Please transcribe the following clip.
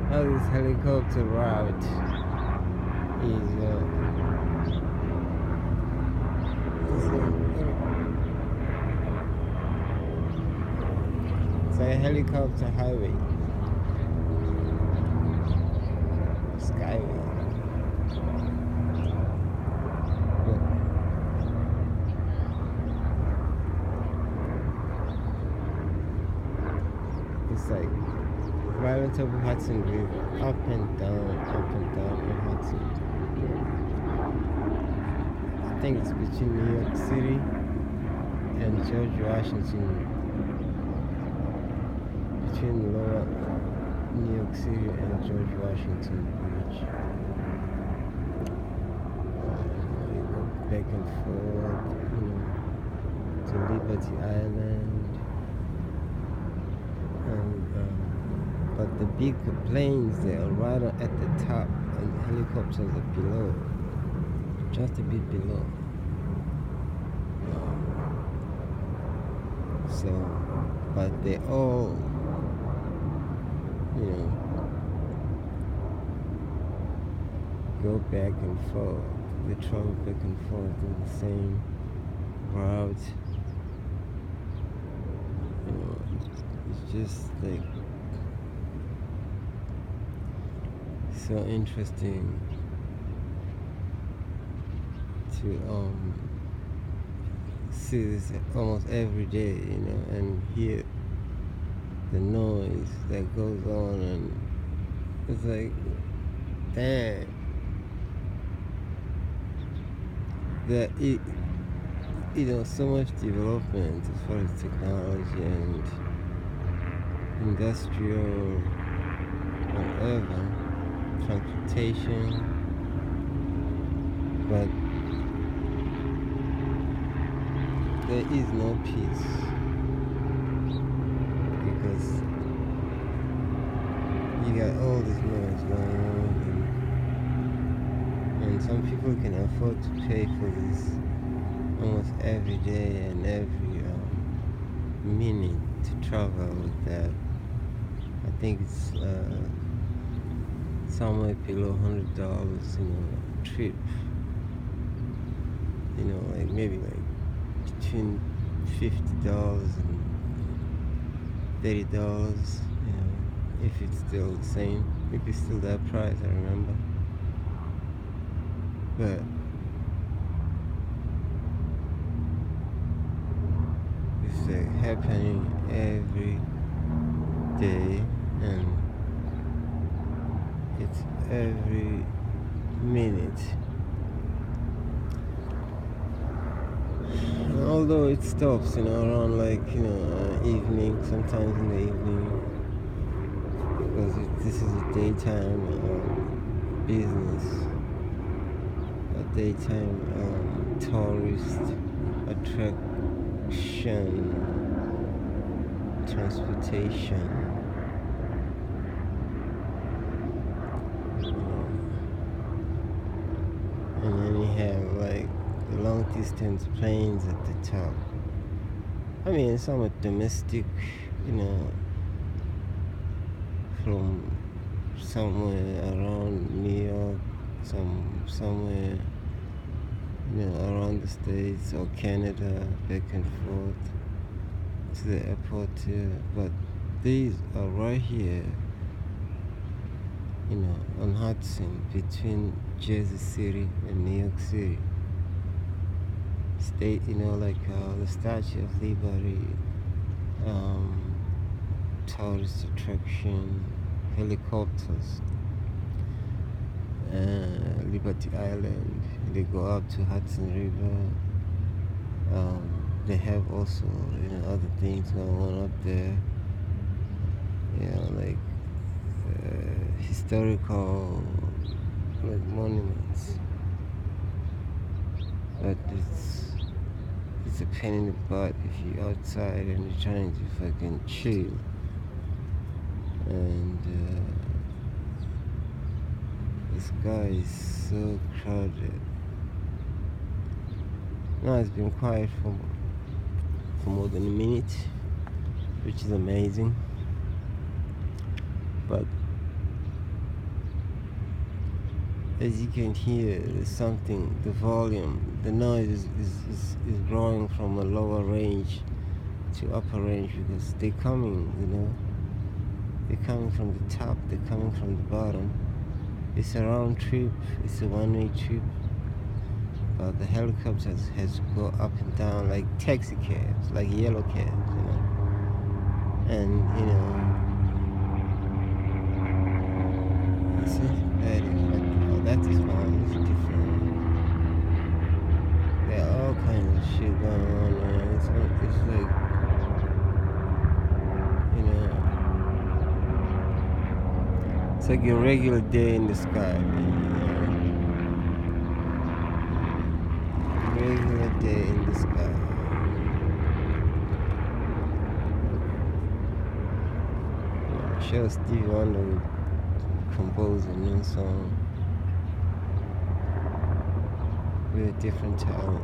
How this helicopter route is it's a helicopter highway, skyway. It's like right on top of Hudson River, up and down on Hudson. I think it's between New York City and George Washington, between lower New York City and George Washington Bridge. You go back and forth, to Liberty Island. But the big planes, they are right at the top, and the helicopters are below, just a bit below. So, but they all, go back and forth. They travel back and forth in the same route. It's just like so interesting to see this almost every day, and hear the noise that goes on, and it's like, damn, that so much development as far as technology and industrial, whatever, transportation, but there is no peace, because you got all this noise going on, and some people can afford to pay for this almost every day and every minute to travel with that. I think it's somewhere below $100, trip. Like maybe like between $50 and $30. If it's still the same, if it's still that price, I remember. But it's like happening every day, and it's every minute. Although it stops, around like, evening, sometimes in the evening, because this is a daytime business, a daytime tourist attraction, transportation. And then you have like the long distance planes at the top. I mean, some are domestic, from somewhere around New York, somewhere, around the States or Canada, back and forth to the airport here. But these are right here, on Hudson, between Jersey City and New York City. State, like the Statue of Liberty, tourist attraction, helicopters, Liberty Island. They go up to Hudson River. They have also, other things going on up there. Like historical, like monuments. But it's a pain in the butt if you're outside and you're trying to fucking chill. And the sky is so crowded. Now it's been quiet for more than a minute, which is amazing. But as you can hear, there's something, the volume, the noise is growing from a lower range to upper range because they're coming, they're coming from the top, they're coming from the bottom. It's a round trip, it's a one-way trip, but the helicopters has to go up and down like taxi cabs, like yellow cabs, and see, that is like, oh, that is one, it's different. There are all kinds of shit going on, man. It's like, it's like your regular day in the sky, man. Regular day in the sky. I'm sure Stevie Wonder would compose a new song with a different talent.